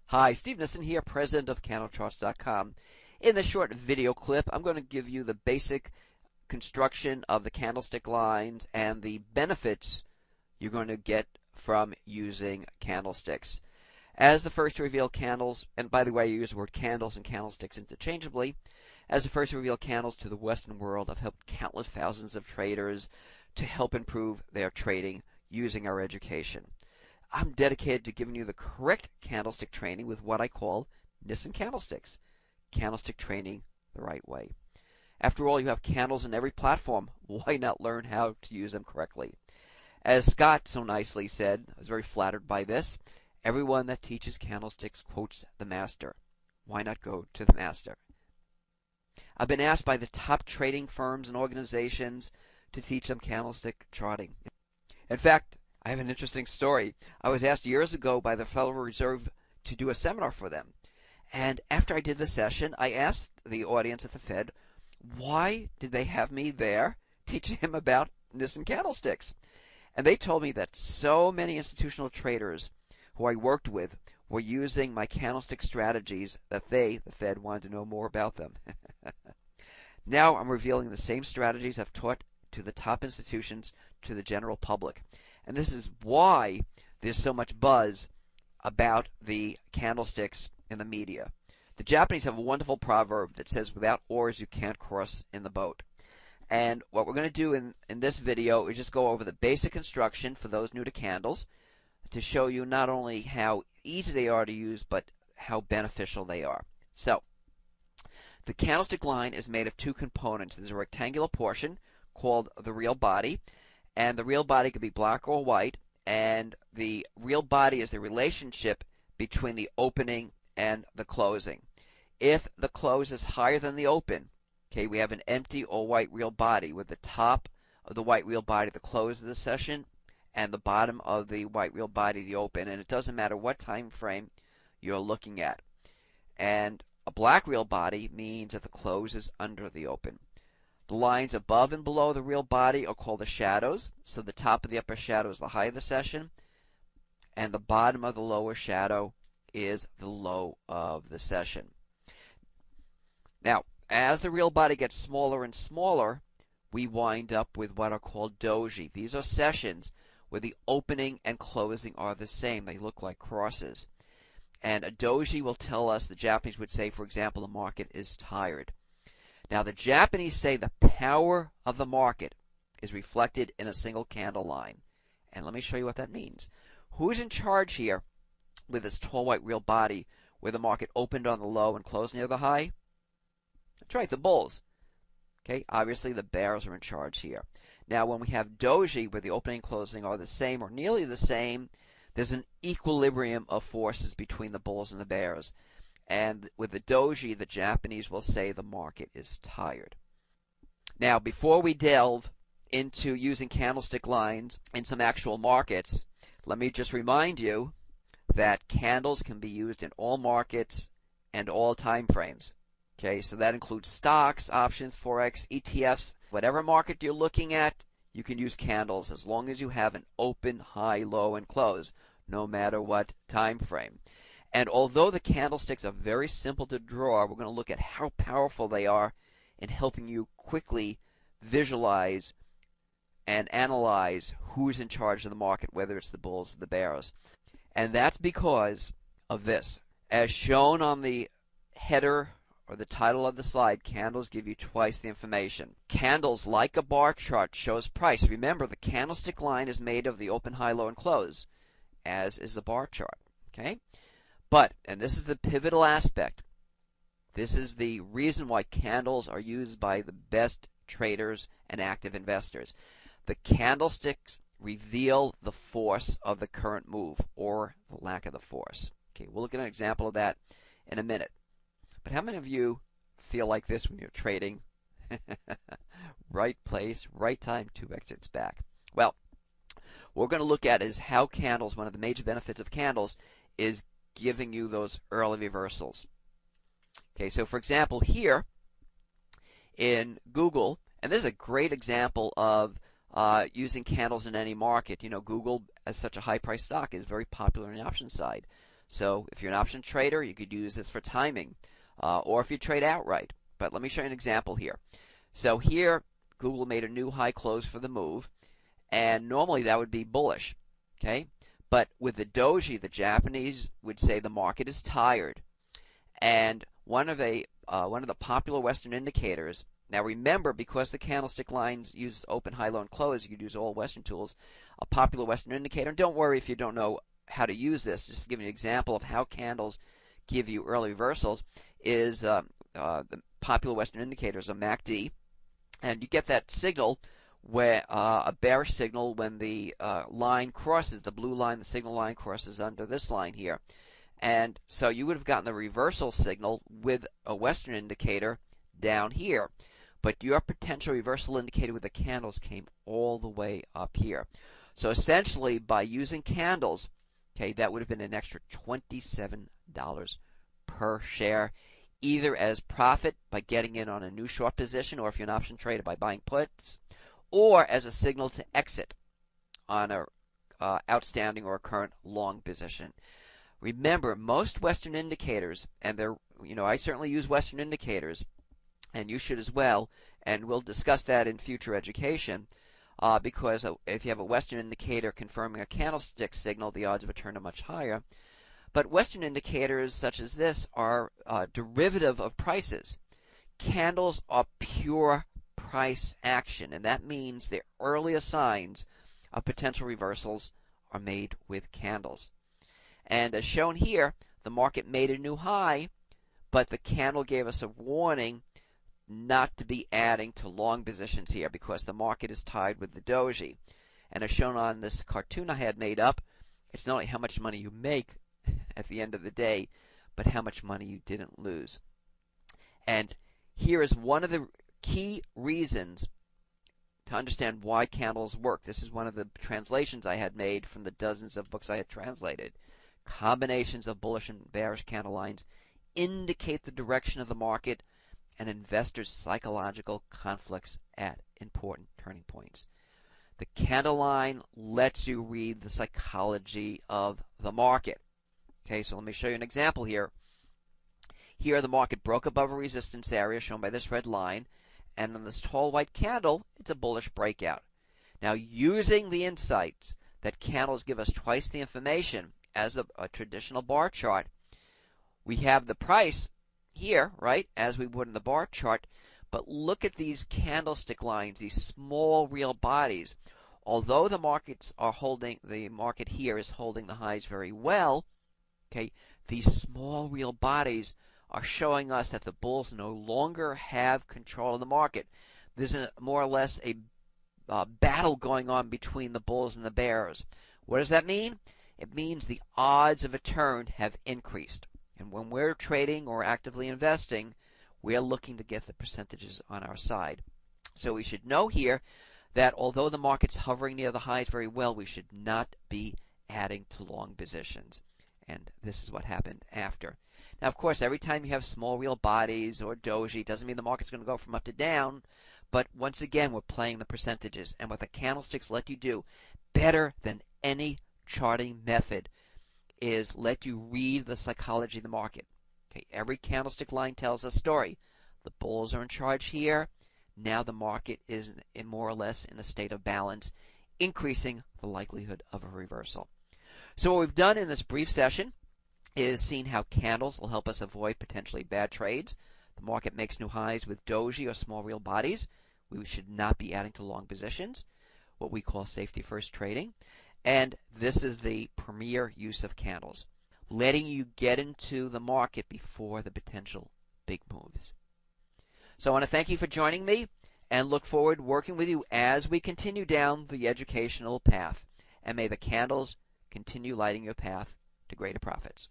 Hi, Steve Nissen here, president of candlecharts.com. In this short video clip, I'm going to give you the basic construction of the candlestick lines and the benefits you're going to get from using candlesticks. As the first to reveal candles, and by the way, I use the word candles and candlesticks interchangeably, as the first to reveal candles to the Western world, I've helped countless thousands of traders to help improve their trading using our education. I'm dedicated to giving you the correct candlestick training with what I call Nissen candlesticks. Candlestick training the right way. After all, you have candles in every platform. Why not learn how to use them correctly? As Scott so nicely said, I was very flattered by this, everyone that teaches candlesticks quotes the master. Why not go to the master? I've been asked by the top trading firms and organizations to teach them candlestick charting. In fact, I have an interesting story. I was asked years ago by the Federal Reserve to do a seminar for them. And after I did the session, I asked the audience at the Fed, why did they have me there teaching them about Nissen candlesticks? And they told me that so many institutional traders who I worked with were using my candlestick strategies that they, the Fed, wanted to know more about them. Now I'm revealing the same strategies I've taught to the top institutions to the general public. And this is why there's so much buzz about the candlesticks in the media. The Japanese have a wonderful proverb that says, without oars you can't cross in the boat. And what we're going to do in this video is just go over the basic construction for those new to candles to show you not only how easy they are to use, but how beneficial they are. So, the candlestick line is made of two components. There's a rectangular portion called the real body, and the real body could be black or white, and the real body is the relationship between the opening and the closing. If the close is higher than the open, okay, we have an empty or white real body with the top of the white real body the close of the session and the bottom of the white real body the open, and it doesn't matter what time frame you're looking at. And a black real body means that the close is under the open. The lines above and below the real body are called the shadows. So the top of the upper shadow is the high of the session, and the bottom of the lower shadow is the low of the session. Now, as the real body gets smaller and smaller, we wind up with what are called doji. These are sessions where the opening and closing are the same. They look like crosses. And a doji will tell us, the Japanese would say, for example, the market is tired. Now, the Japanese say the power of the market is reflected in a single candle line. And let me show you what that means. Who's in charge here with this tall white real body where the market opened on the low and closed near the high? That's right, the bulls. Okay, obviously the bears are in charge here. Now, when we have doji where the opening and closing are the same or nearly the same, there's an equilibrium of forces between the bulls and the bears. And with the doji, the Japanese will say the market is tired. Now, before we delve into using candlestick lines in some actual markets, let me just remind you that candles can be used in all markets and all time frames. Okay, so that includes stocks, options, forex, ETFs, whatever market you're looking at, you can use candles as long as you have an open, high, low, and close, no matter what time frame. And although the candlesticks are very simple to draw, we're going to look at how powerful they are in helping you quickly visualize and analyze who's in charge of the market, whether it's the bulls or the bears. And that's because of this. As shown on the header or the title of the slide, candles give you twice the information. Candles, like a bar chart, shows price. Remember, the candlestick line is made of the open, high, low, and close, as is the bar chart. Okay? But, and this is the pivotal aspect, this is the reason why candles are used by the best traders and active investors. The candlesticks reveal the force of the current move, or the lack of the force. Okay, we'll look at an example of that in a minute. But how many of you feel like this when you're trading? Right place, right time, 2 exits back. Well, what we're going to look at is how candles, one of the major benefits of candles, is giving you those early reversals. Okay, so for example, here in Google, and this is a great example of using candles in any market. You know, Google, as such a high-priced stock, is very popular on the options side. So if you're an option trader, you could use this for timing, or if you trade outright. But let me show you an example here. So here, Google made a new high close for the move, and normally that would be bullish, okay? But with the doji, the Japanese would say the market is tired, and one of the popular Western indicators. Now remember, because the candlestick lines use open, high, low, and close, you could use all Western tools. A popular Western indicator. And don't worry if you don't know how to use this. Just to give you an example of how candles give you early reversals is the popular Western indicators, a MACD, and you get that signal where a bearish signal when the line crosses, the blue line, the signal line crosses under this line here. And so you would have gotten the reversal signal with a Western indicator down here. But your potential reversal indicator with the candles came all the way up here. So essentially, by using candles, okay, that would have been an extra $27 per share, either as profit by getting in on a new short position, or if you're an option trader by buying puts, or as a signal to exit on a outstanding or a current long position. Remember, most Western indicators, and they're, I certainly use Western indicators, and you should as well, and we'll discuss that in future education, because if you have a Western indicator confirming a candlestick signal, the odds of a turn are much higher. But Western indicators such as this are derivative of prices. Candles are pure price action, and that means the earliest signs of potential reversals are made with candles. And as shown here, the market made a new high, but the candle gave us a warning not to be adding to long positions here because the market is tied with the doji. And as shown on this cartoon I had made up, it's not only how much money you make at the end of the day, but how much money you didn't lose. And here is one of the key reasons to understand why candles work. This is one of the translations I had made from the dozens of books I had translated. Combinations of bullish and bearish candle lines indicate the direction of the market and investors' psychological conflicts at important turning points. The candle line lets you read the psychology of the market. Okay, so let me show you an example here. Here the market broke above a resistance area shown by this red line, and on this tall white candle, it's a bullish breakout. Now, using the insights that candles give us twice the information as a traditional bar chart, we have the price here, right, as we would in the bar chart, but look at these candlestick lines, these small real bodies. Although the market here is holding the highs very well, okay, these small real bodies are showing us that the bulls no longer have control of the market. There's more or less a battle going on between the bulls and the bears. What does that mean? It means the odds of a turn have increased. And when we're trading or actively investing, we're looking to get the percentages on our side. So we should know here that although the market's hovering near the highs very well, we should not be adding to long positions. And this is what happened after. Now, of course, every time you have small real bodies or doji, doesn't mean the market's going to go from up to down. But once again, we're playing the percentages. And what the candlesticks let you do better than any charting method is let you read the psychology of the market. Okay, every candlestick line tells a story. The bulls are in charge here. Now the market is more or less in a state of balance, increasing the likelihood of a reversal. So what we've done in this brief session is seen how candles will help us avoid potentially bad trades. The market makes new highs with doji or small real bodies. We should not be adding to long positions, what we call safety first trading. And this is the premier use of candles, letting you get into the market before the potential big moves. So I want to thank you for joining me and look forward to working with you as we continue down the educational path. And may the candles continue lighting your path to greater profits.